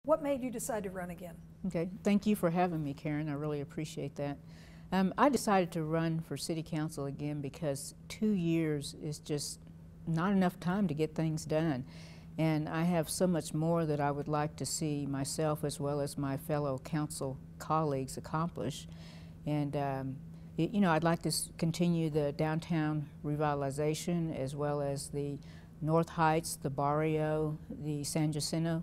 What made you decide to run again? Okay, thank you for having me, Karen. I really appreciate that. I decided to run for City Council again because 2 years is just not enough time to get things done. And I have so much more that I would like to see myself as well as my fellow council colleagues accomplish. And you know, I'd like to continue the downtown revitalization as well as the North Heights, the Barrio, the San Jacinto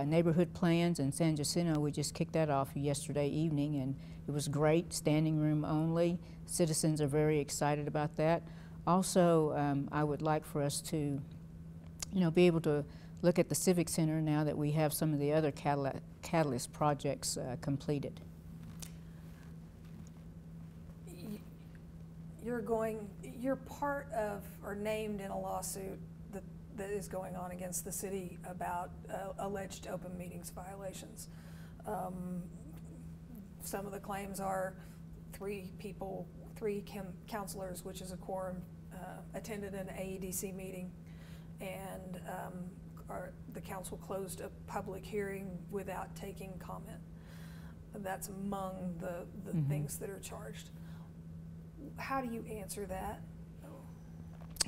neighborhood plans. And San Jacinto, we just kicked that off yesterday evening, and it was great, standing room only. Citizens are very excited about that. Also, I would like for us to, you know, be able to look at the Civic Center now that we have some of the other catalyst projects completed. You're part of or named in a lawsuit that is going on against the city about alleged open meetings violations. Some of the claims are three counselors, which is a quorum, attended an AEDC meeting, and the council closed a public hearing without taking comment. That's among the things that are charged. How do you answer that?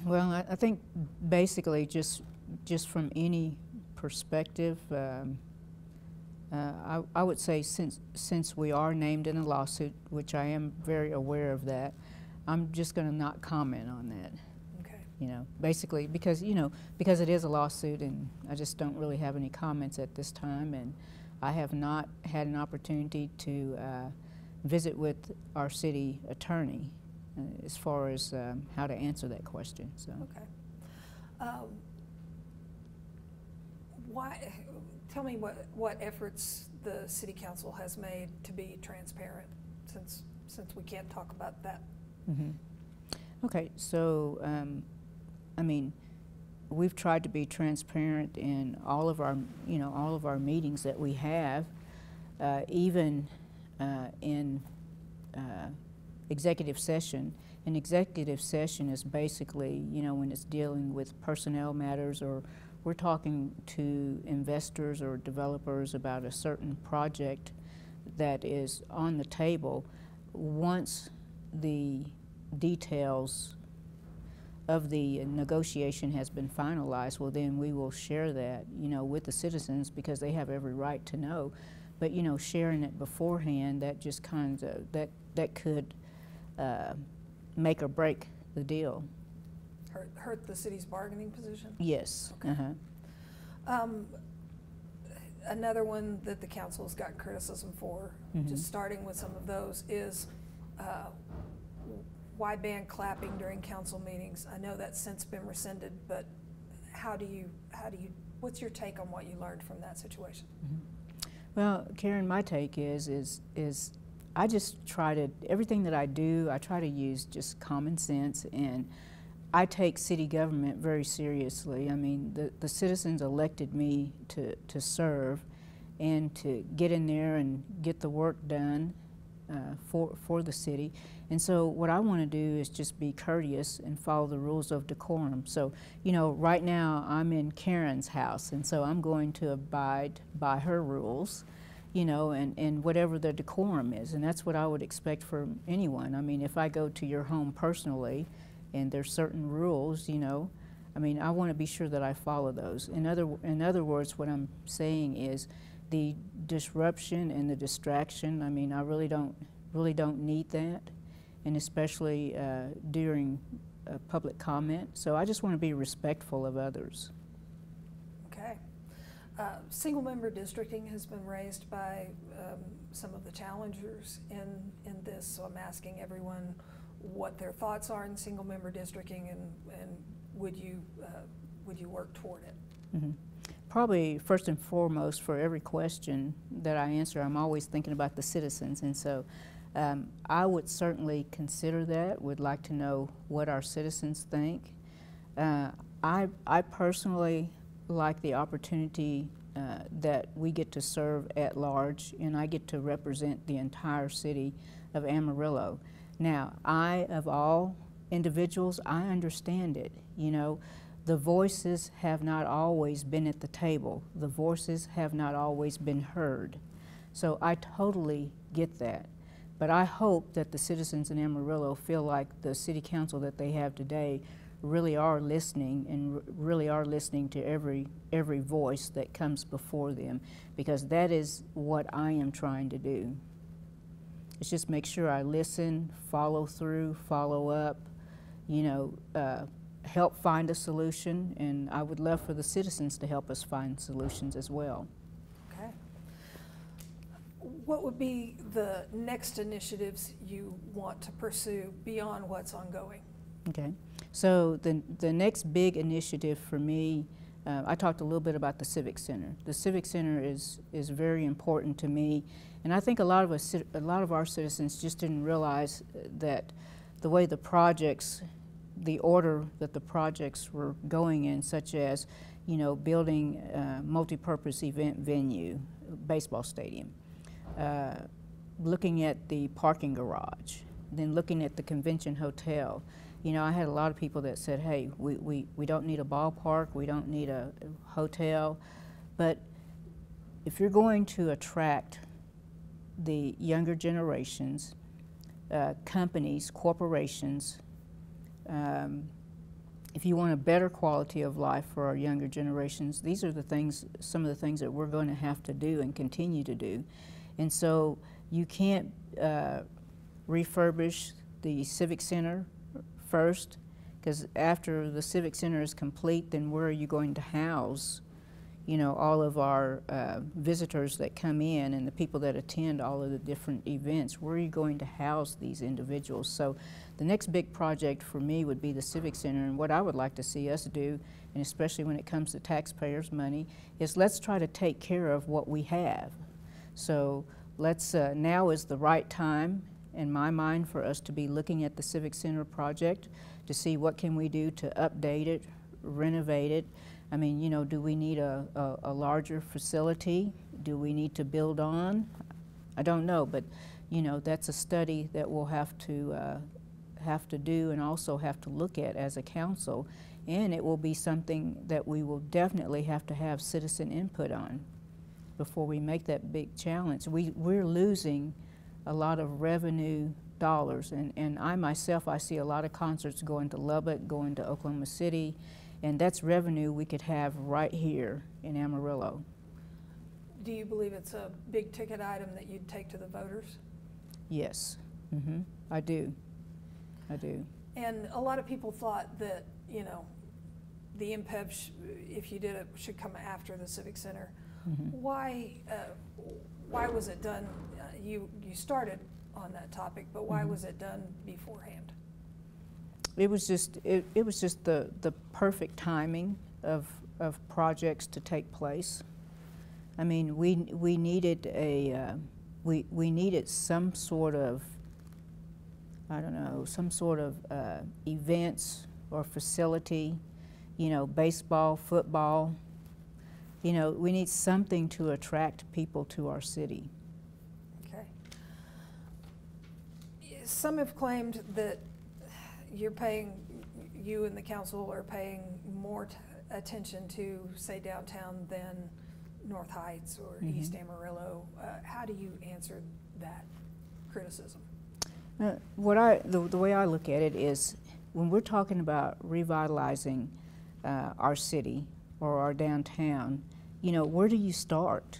Well, I think basically just from any perspective, I would say since we are named in a lawsuit, which I am very aware of that, I'm just going to not comment on that. Okay. You know, basically because it is a lawsuit, and I just don't really have any comments at this time, and I have not had an opportunity to visit with our city attorney as far as how to answer that question. So. Okay. Tell me what efforts the City Council has made to be transparent, since we can't talk about that. Mm-hmm. Okay, so I mean, we've tried to be transparent in all of our meetings that we have, even in executive session. An executive session is basically, when it's dealing with personnel matters, or we're talking to investors or developers about a certain project that is on the table. Once the details of the negotiation has been finalized, well, then we will share that, with the citizens, because they have every right to know. But, sharing it beforehand, that just kind of, that could make or break the deal. Hurt the city's bargaining position? Yes. Okay. Another one that the council has gotten criticism for, just starting with some of those, is wideband clapping during council meetings. I know that's since been rescinded, but what's your take on what you learned from that situation? Well, Karen, my take is I just try to, everything that I do, I try to use just common sense, and I take city government very seriously. I mean, the citizens elected me to serve and to get in there and get the work done for the city. And so what I want to do is just be courteous and follow the rules of decorum. So, right now I'm in Karen's house, and so I'm going to abide by her rules, and whatever the decorum is. And that's what I would expect from anyone. I mean, if I go to your home personally and there's certain rules, I mean, I want to be sure that I follow those. In other words, what I'm saying is the disruption and the distraction, I mean, I really don't need that, and especially during public comment. So I just want to be respectful of others. Okay. Single-member districting has been raised by some of the challengers in this, so I'm asking everyone what their thoughts are in single-member districting, and would you work toward it? Mm-hmm. Probably first and foremost, for every question that I answer, I'm always thinking about the citizens, and so I would certainly consider that. Would like to know what our citizens think. I personally like the opportunity that we get to serve at large, and I get to represent the entire city of Amarillo. Now, of all individuals, I understand it, the voices have not always been at the table. The voices have not always been heard. So I totally get that. But I hope that the citizens in Amarillo feel like the city council that they have today really are listening and really are listening to every voice that comes before them, because that is what I am trying to do. It's just make sure I listen, follow through, follow up, you know, help find a solution, and I would love for the citizens to help us find solutions as well. Okay. What would be the next initiatives you want to pursue beyond what's ongoing? Okay, so the next big initiative for me, I talked a little bit about the Civic Center. The Civic Center is very important to me, and I think a lot of our citizens just didn't realize that the way the projects, the order that the projects were going in, such as, you know, building a multi-purpose event venue, baseball stadium, looking at the parking garage, then looking at the convention hotel. You know, I had a lot of people that said, hey, we don't need a ballpark, we don't need a hotel, but if you're going to attract the younger generations, companies, corporations, if you want a better quality of life for our younger generations, these are the things, some of the things that we're going to have to do and continue to do. And so you can't refurbish the Civic Center first, because after the Civic Center is complete, then where are you going to house, you know, all of our visitors that come in and the people that attend all of the different events? Where are you going to house these individuals? So the next big project for me would be the Civic Center, and what I would like to see us do, and especially when it comes to taxpayers' money, is let's try to take care of what we have. So let's, now is the right time in my mind for us to be looking at the Civic Center project to see what can we do to update it, renovate it. I mean, you know, do we need a larger facility? Do we need to build on? I don't know, but you know, that's a study that we'll have to do and also have to look at as a council, and it will be something that we will definitely have to have citizen input on before we make that big challenge. We're losing a lot of revenue dollars, and I myself, I see a lot of concerts going to Lubbock, going to Oklahoma City, and that's revenue we could have right here in Amarillo. Do you believe it's a big ticket item that you'd take to the voters? Yes, I do. I do. And a lot of people thought that, you know, the MPEV, if you did it, should come after the Civic Center. Why was it done? You started on that topic, but why was it done beforehand? It was just the perfect timing of projects to take place. I mean, we needed a we needed some sort of, I don't know, some sort of events or facility, you know, baseball, football. You know, we need something to attract people to our city. Okay. Some have claimed that you and the council are paying more attention to, say, downtown than North Heights or East Amarillo. How do you answer that criticism? The way I look at it is, when we're talking about revitalizing our city or our downtown, you know, where do you start?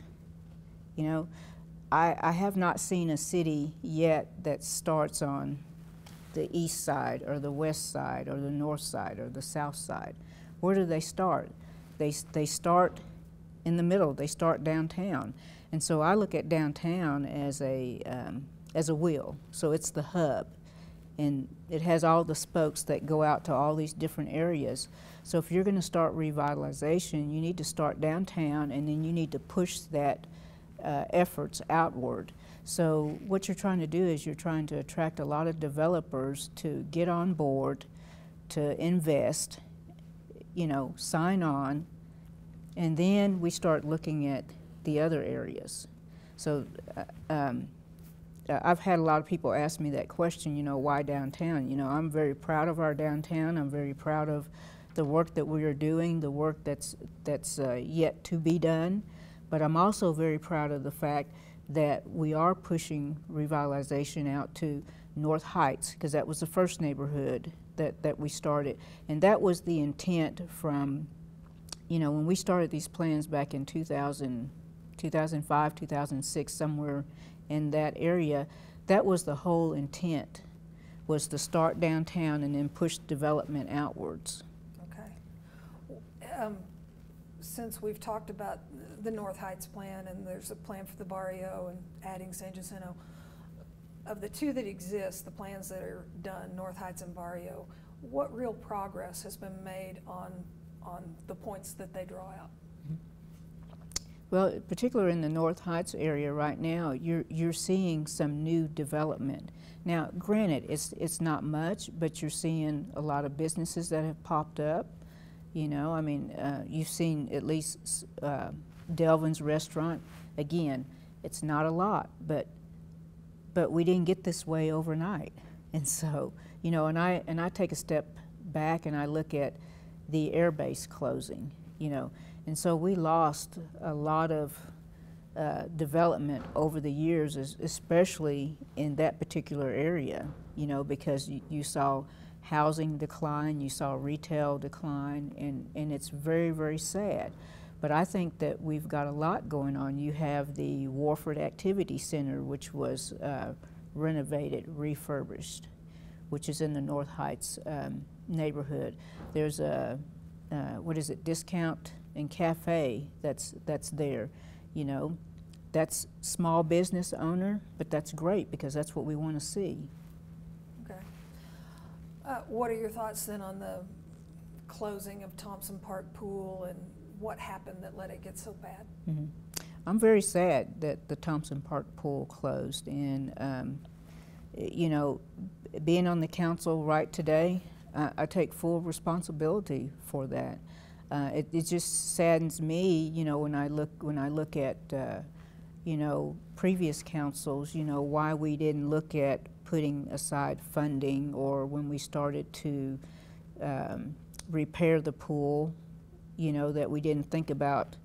You know, I have not seen a city yet that starts on the east side or the west side or the north side or the south side. Where do they start? They start in the middle. They start downtown. And so I look at downtown as a wheel. So it's the hub, and it has all the spokes that go out to all these different areas. So if you're going to start revitalization, you need to start downtown, and then you need to push that efforts outward. So what you're trying to do is you're trying to attract a lot of developers to get on board, to invest, you know, sign on, and then we start looking at the other areas. So I've had a lot of people ask me that question, you know, why downtown? You know, I'm very proud of our downtown. I'm very proud of the work that we are doing, the work that's yet to be done. But I'm also very proud of the fact that we are pushing revitalization out to North Heights, because that was the first neighborhood that we started. And that was the intent from, you know, when we started these plans back in 2005, 2006, somewhere in that area, that was the whole intent, was to start downtown and then push development outwards. Okay. Since we've talked about the North Heights plan, and there's a plan for the Barrio and adding San Jacinto, of the two that exist, the plans that are done, North Heights and Barrio, what real progress has been made on the points that they draw out? Well, particularly in the North Heights area right now, you're seeing some new development. Now, granted, it's not much, but you're seeing a lot of businesses that have popped up. You know, I mean, you've seen at least Delvin's restaurant. Again, it's not a lot, but we didn't get this way overnight. And so, you know, and I take a step back and I look at the air base closing, you know, and so we lost a lot of development over the years, especially in that particular area, you know, because you saw housing decline, you saw retail decline, and it's very, very sad. But I think that we've got a lot going on. You have the Warford Activity Center, which was renovated, refurbished, which is in the North Heights neighborhood. There's a, what is it, Discount and Cafe that's there, you know. That's small business owner, but that's great because that's what we want to see. Okay. What are your thoughts then on the closing of Thompson Park Pool and what happened that let it get so bad? Mm-hmm. I'm very sad that the Thompson Park Pool closed, and you know, being on the council right today, I take full responsibility for that. It just saddens me, you know, when I look at you know, previous councils, you know, why we didn't look at putting aside funding, or when we started to repair the pool, you know, that we didn't think about,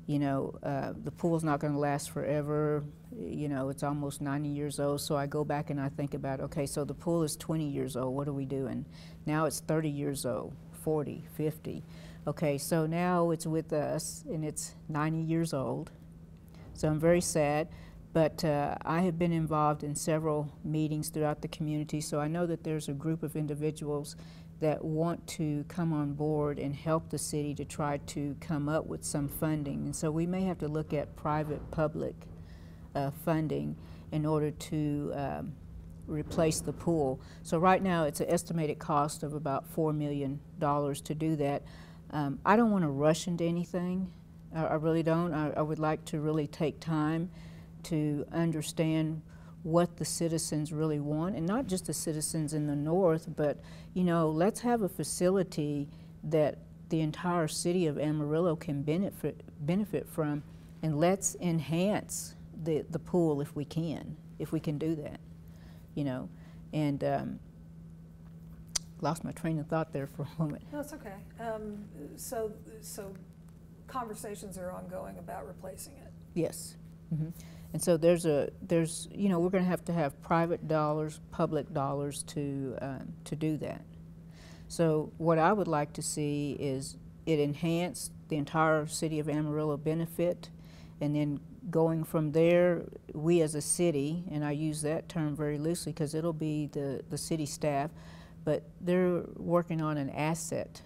you know, the pool's not going to last forever. You know, it's almost 90 years old, so I go back and I think about, okay, so the pool is 20 years old, what are we doing? Now it's 30 years old, 40, 50. Okay, so now it's with us and it's 90 years old. So I'm very sad, but I have been involved in several meetings throughout the community, so I know that there's a group of individuals that want to come on board and help the city to try to come up with some funding. And so we may have to look at private-public funding in order to replace the pool. So right now it's an estimated cost of about $4 million to do that. I don't want to rush into anything. I really don't. I would like to really take time to understand what the citizens really want, and not just the citizens in the north, but, you know, let's have a facility that the entire city of Amarillo can benefit from, and let's enhance the pool if we can do that, you know. And lost my train of thought there for a moment. No, it's okay. So conversations are ongoing about replacing it. Yes. Mm-hmm. And so there's you know, we're going to have private dollars, public dollars to do that. So what I would like to see is it enhance the entire city of Amarillo benefit, and then going from there, we as a city, and I use that term very loosely because it'll be the city staff, but they're working on an asset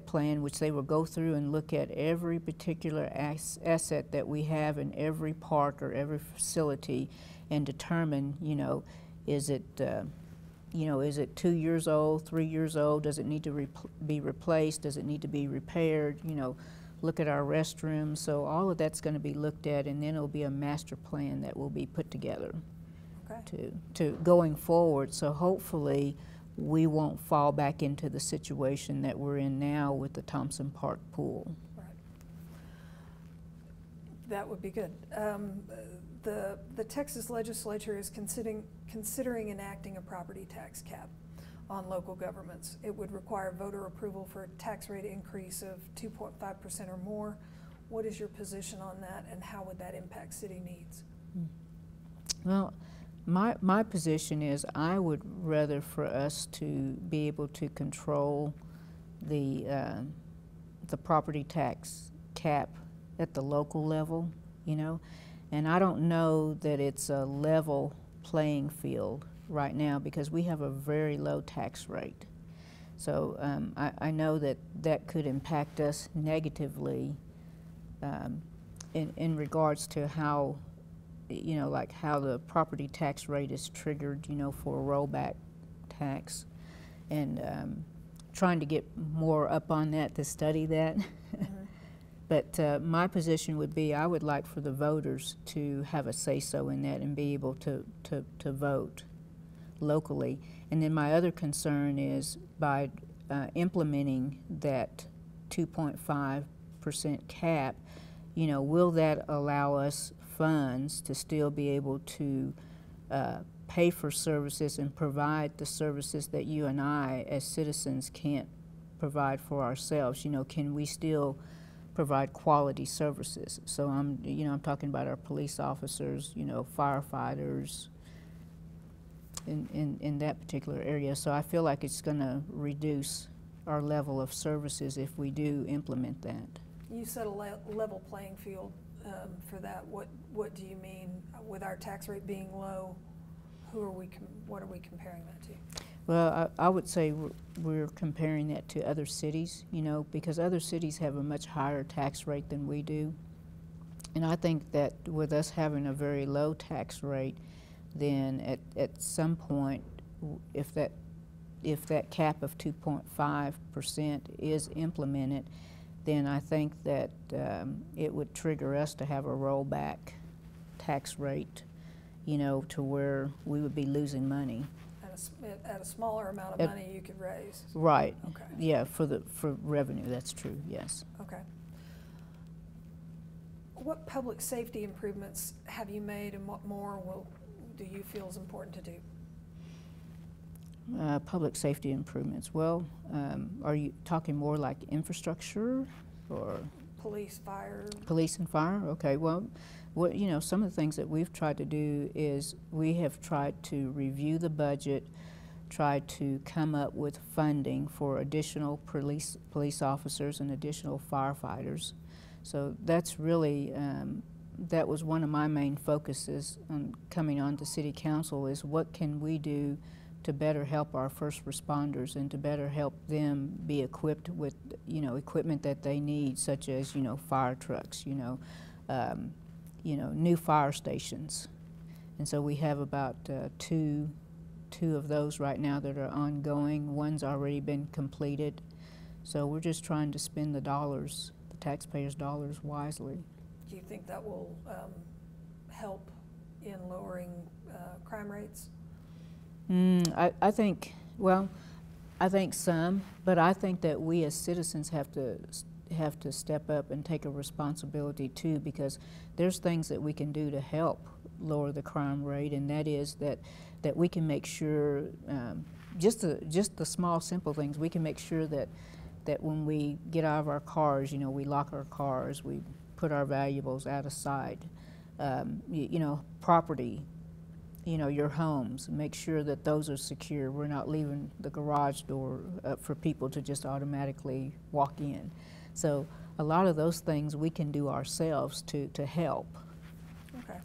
plan, which they will go through and look at every particular asset that we have in every park or every facility, and determine, you know, is it 2 years old, 3 years old? Does it need to be replaced? Does it need to be repaired? You know, look at our restrooms. So all of that's going to be looked at, and then it'll be a master plan that will be put together. Okay. To going forward. So hopefully we won't fall back into the situation that we're in now with the Thompson Park pool. Right. That would be good. The Texas legislature is considering enacting a property tax cap on local governments. It would require voter approval for a tax rate increase of 2.5% or more. What is your position on that, and how would that impact city needs? Well, my position is I would rather for us to be able to control the property tax cap at the local level, you know, and I don't know that it's a level playing field right now because we have a very low tax rate. So I know that that could impact us negatively in regards to how, you know, like how the property tax rate is triggered, you know, for a rollback tax, and trying to get more up on that to study that. Mm-hmm. But my position would be I would like for the voters to have a say-so in that and be able to vote locally. And then my other concern is by implementing that 2.5% cap, you know, will that allow us funds to still be able to pay for services and provide the services that you and I as citizens can't provide for ourselves? You know, can we still provide quality services? So I'm talking about our police officers, you know, firefighters in that particular area. So I feel like it's going to reduce our level of services if we do implement that. You said a level playing field for that. What do you mean with our tax rate being low? What are we comparing that to? Well, I would say we're comparing that to other cities, you know, because other cities have a much higher tax rate than we do. And I think that with us having a very low tax rate, then at some point, if that cap of 2.5% is implemented, then I think that it would trigger us to have a rollback tax rate, you know, to where we would be losing money. At a smaller amount of money you could raise. Right. Okay. Yeah, for revenue, that's true, yes. Okay. What public safety improvements have you made, and what more do you feel is important to do? Public safety improvements. Well, are you talking more like infrastructure or? Police, fire. Police and fire, okay. Well, you know, some of the things that we've tried to do is we have tried to review the budget, tried to come up with funding for additional police officers and additional firefighters. So that's really, that was one of my main focuses on coming on to City Council, is what can we do to better help our first responders and to better help them be equipped with, you know, equipment that they need, such as, you know, fire trucks, you know, new fire stations. And so we have about two of those right now that are ongoing. One's already been completed. So we're just trying to spend the dollars, the taxpayers' dollars, wisely. Do you think that will help in lowering crime rates? I think, well, I think some, but I think that we as citizens have to step up and take a responsibility too, because there's things that we can do to help lower the crime rate, and that is that we can make sure, just the small simple things, we can make sure that when we get out of our cars, you know, we lock our cars, we put our valuables out of sight, you know, property, you know, your homes, make sure that those are secure. We're not leaving the garage door up for people to just automatically walk in. So a lot of those things we can do ourselves to help. Okay.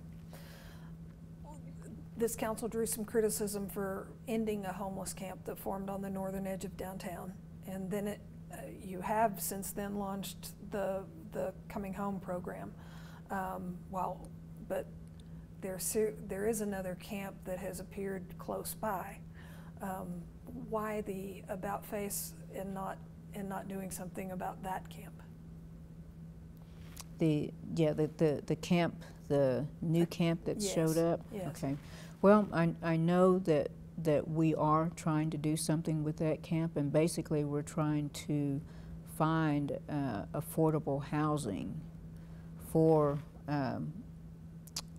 This council drew some criticism for ending a homeless camp that formed on the northern edge of downtown, and then you have since then launched the Coming Home program. But there is another camp that has appeared close by. Why the about face and not doing something about that camp? The camp, the new camp that yes. showed up? Yes. Okay. Well, I know that we are trying to do something with that camp, and basically we're trying to find affordable housing for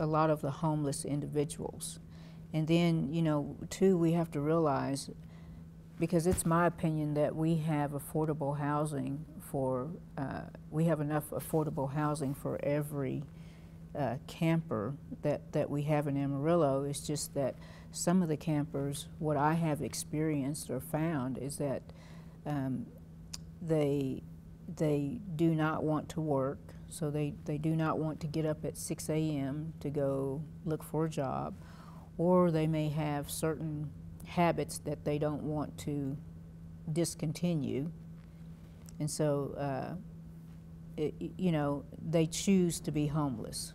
a lot of the homeless individuals. And then, you know, too, we have to realize because it's my opinion that we have affordable housing for, we have enough affordable housing for every camper that we have in Amarillo. It's just that some of the campers, what I have experienced or found is that they do not want to work, so they do not want to get up at 6 a.m. to go look for a job, or they may have certain habits that they don't want to discontinue, and so you know, they choose to be homeless.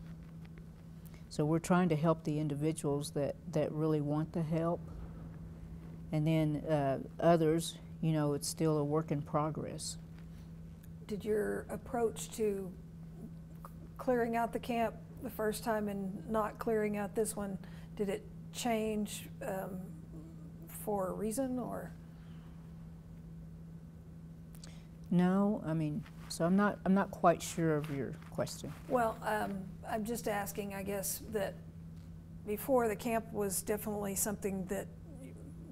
So we're trying to help the individuals that really want the help, and then others, you know, it's still a work in progress. Did your approach to clearing out the camp the first time and not clearing out this one, did it change for a reason, or? No, I mean, so I'm not quite sure of your question. Well, I'm just asking, I guess, that before, the camp was definitely something that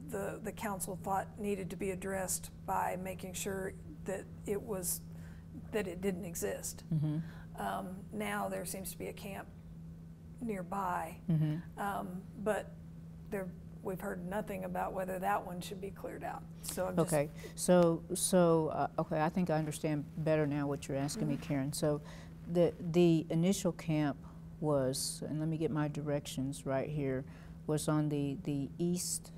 the council thought needed to be addressed by making sure that it didn't exist. Mm-hmm. Now there seems to be a camp nearby, Mm-hmm. but we've heard nothing about whether that one should be cleared out. So I'm just, Okay, okay, I think I understand better now what you're asking me, Karen. So the initial camp was, and let me get my directions right here, was on the east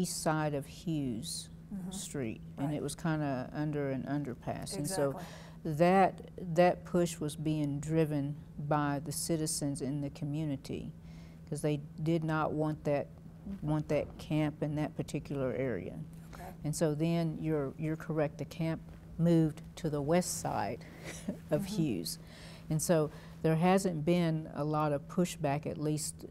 side of Hughes Street, and Right. it was kind of under an underpass. Exactly. And so that push was being driven by the citizens in the community, because they did not want that camp in that particular area. Okay. And so then you're correct, the camp moved to the west side of Hughes. And so there hasn't been a lot of pushback, at least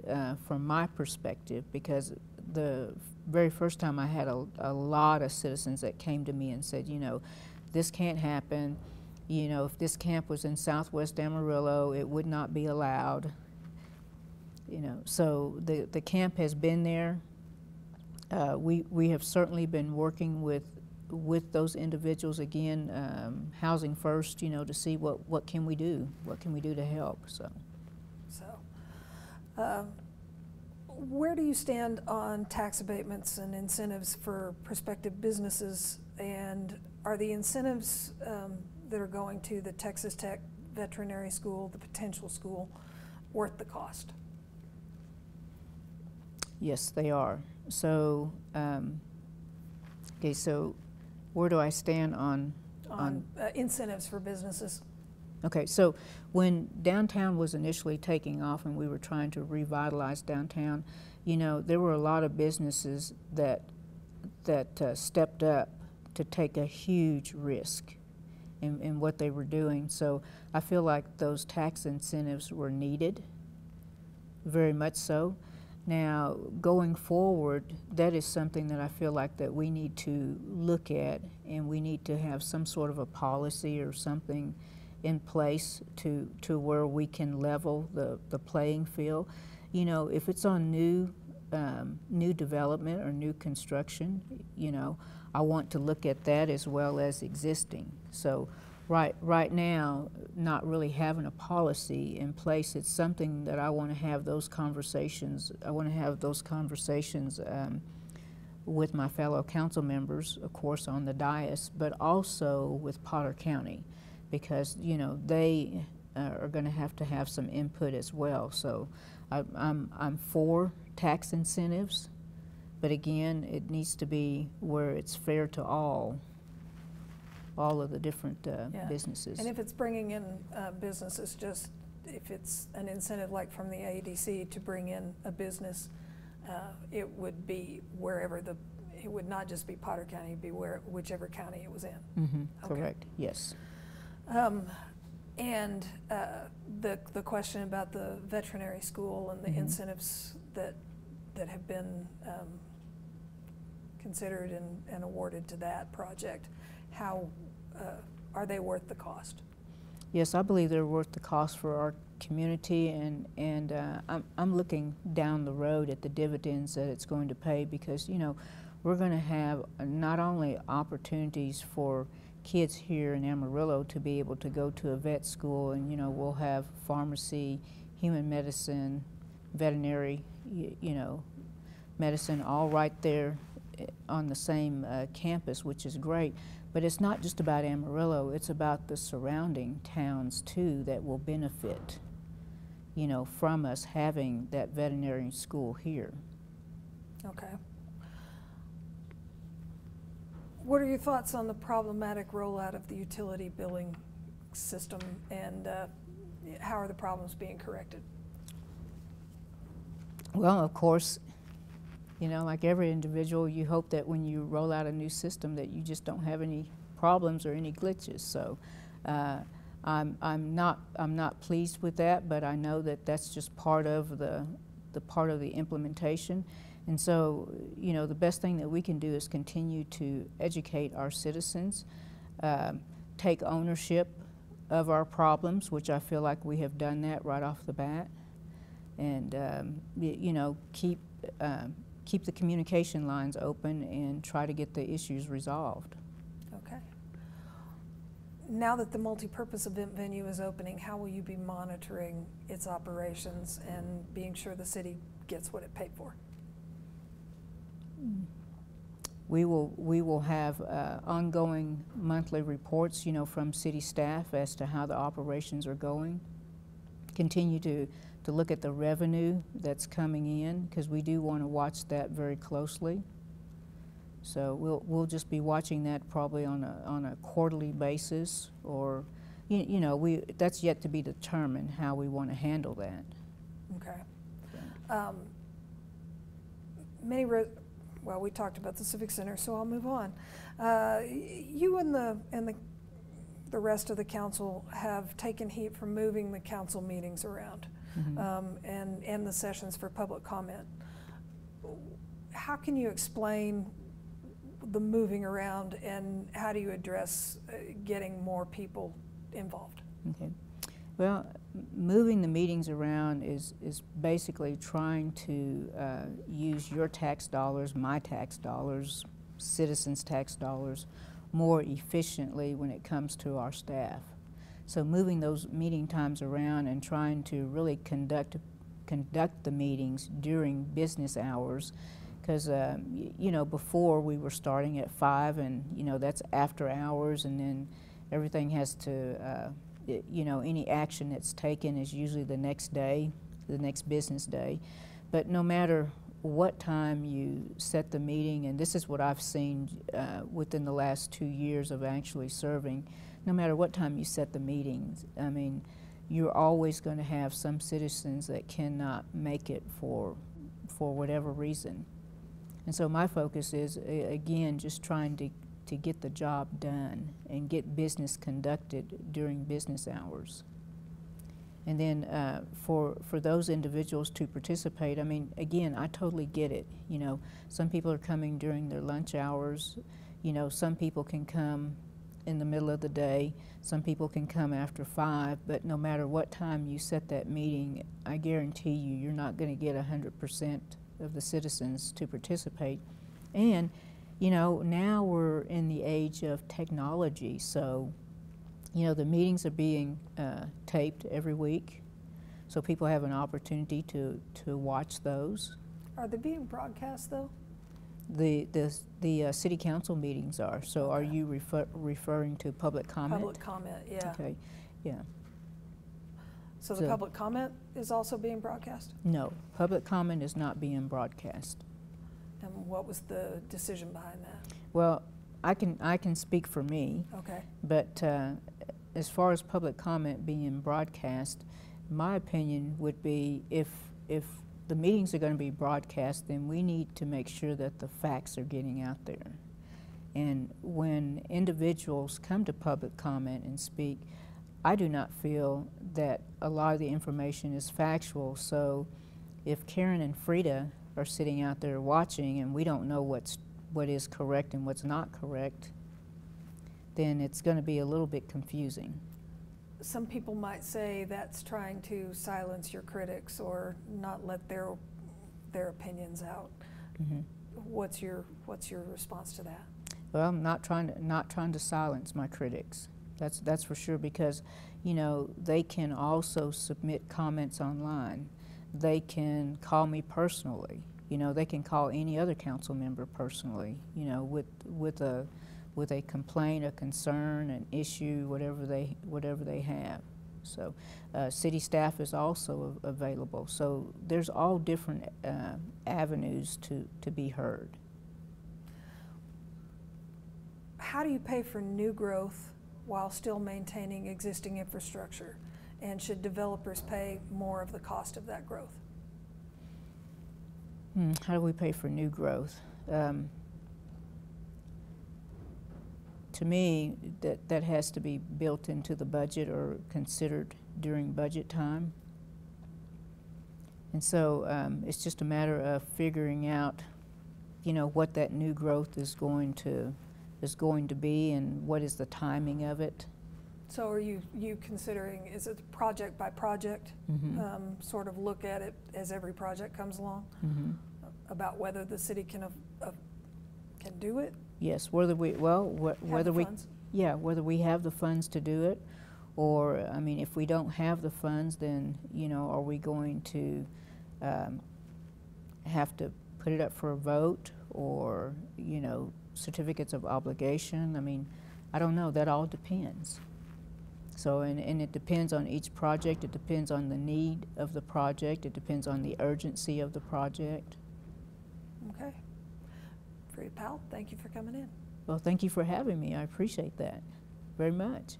from my perspective, because the very first time I had a lot of citizens that came to me and said, you know, this can't happen. You know, if this camp was in Southwest Amarillo, it would not be allowed. You know, so the camp has been there. We have certainly been working with those individuals again, housing first, you know, to see what can we do to help. So where do you stand on tax abatements and incentives for prospective businesses, and are the incentives that are going to the Texas Tech Veterinary School, the potential school, worth the cost? yes, they are. So okay, so where do I stand on incentives for businesses? Okay, so when downtown was initially taking off and we were trying to revitalize downtown, you know, there were a lot of businesses that stepped up to take a huge risk in what they were doing. So I feel like those tax incentives were needed, very much so. Now, going forward, that is something that I feel like that we need to look at, and we need to have some sort of a policy or something in place to where we can level the playing field. You know, if it's on new development or new construction, you know, I want to look at that as well as existing. So right now, not really having a policy in place, it's something that I want to have those conversations. I want to have those conversations with my fellow council members, of course, on the dais, but also with Potter County, because, you know, they are going to have some input as well. So I'm for tax incentives, but again, it needs to be where it's fair to all of the different businesses. And if it's bringing in businesses, just if it's an incentive like from the ADC to bring in a business, it would be wherever it would not just be Potter County, it'd be whichever county it was in. Mm-hmm. Okay. Correct, yes. And the question about the veterinary school and the incentives that have been considered and awarded to that project, how are they worth the cost? Yes, I believe they're worth the cost for our community, and I'm looking down the road at the dividends that it's going to pay, because, you know, we're going to have not only opportunities for kids here in Amarillo to be able to go to a vet school, and we'll have pharmacy, human medicine, veterinary, medicine all right there on the same campus, which is great. But it's not just about Amarillo, it's about the surrounding towns too that will benefit, from us having that veterinary school here. Okay. What are your thoughts on the problematic rollout of the utility billing system, and how are the problems being corrected? Well, of course, like every individual, you hope that when you roll out a new system that you just don't have any problems or any glitches. So I'm not pleased with that, but I know that that's just part of the part of the implementation. And so, the best thing that we can do is continue to educate our citizens, take ownership of our problems, which I feel like we have done that right off the bat, and keep the communication lines open and try to get the issues resolved. Okay. Now that the multi-purpose event venue is opening, how will you be monitoring its operations and being sure the city gets what it paid for? We will have ongoing monthly reports, from city staff as to how the operations are going. Continue to look at the revenue that's coming in, because we do want to watch that very closely. So we'll just be watching that probably on a quarterly basis, or that's yet to be determined how we want to handle that. Okay. Well, we talked about the Civic Center, so I'll move on. You and the rest of the council have taken heat from moving the council meetings around, and the sessions for public comment. How can you explain the moving around, and how do you address getting more people involved? Okay. Well, moving the meetings around is basically trying to use your tax dollars, my tax dollars, citizens' tax dollars more efficiently when it comes to our staff. So moving those meeting times around and trying to really conduct the meetings during business hours, because before we were starting at 5, and that's after hours, and then everything has to any action that's taken is usually the next day, the next business day. But no matter what time you set the meeting, and this is what I've seen within the last 2 years of actually serving, no matter what time you set the meetings, I mean, you're always going to have some citizens that cannot make it for whatever reason. And so my focus is, again, just trying to get the job done and get business conducted during business hours. And then for those individuals to participate, I mean, again, I totally get it. Some people are coming during their lunch hours. Some people can come in the middle of the day. Some people can come after 5. But no matter what time you set that meeting, I guarantee you're not going to get 100% of the citizens to participate. And now we're in the age of technology, so the meetings are being taped every week, so people have an opportunity to watch those. Are they being broadcast though? The city council meetings are. So okay. Are you referring to public comment? Public comment, yeah. Okay, yeah. So the public comment is also being broadcast? No, public comment is not being broadcast. And what was the decision behind that? Well, I can speak for me. Okay. But as far as public comment being broadcast, my opinion would be if the meetings are going to be broadcast, then we need to make sure that the facts are getting out there. And when individuals come to public comment and speak, I do not feel that a lot of the information is factual. So if Karen and Freda are sitting out there watching and we don't know what is correct and what's not correct, then it's going to be a little bit confusing. Some people might say that's trying to silence your critics or not let their opinions out. Mm-hmm. what's your response to that? Well, I'm not trying to silence my critics. That's for sure, because, you know, they can also submit comments online. They can call me personally. You know, they can call any other council member personally, you know, with a complaint, a concern, an issue, whatever they have. So city staff is also available. So there's all different avenues to be heard. How do you pay for new growth while still maintaining existing infrastructure? And should developers pay more of the cost of that growth? How do we pay for new growth? To me, that has to be built into the budget or considered during budget time. And so it's just a matter of figuring out, you know, what that new growth is going to be and what is the timing of it. So are you considering, is it project by project, sort of look at it as every project comes along, about whether the city can do it? Yes, whether we have the funds to do it, or I mean, if we don't have the funds, then, you know, are we going to have to put it up for a vote, or, you know, certificates of obligation? I mean, I don't know. That all depends. So, and it depends on each project. It depends on the need of the project. It depends on the urgency of the project. Okay. Freda Powell, thank you for coming in. Well, thank you for having me. I appreciate that very much.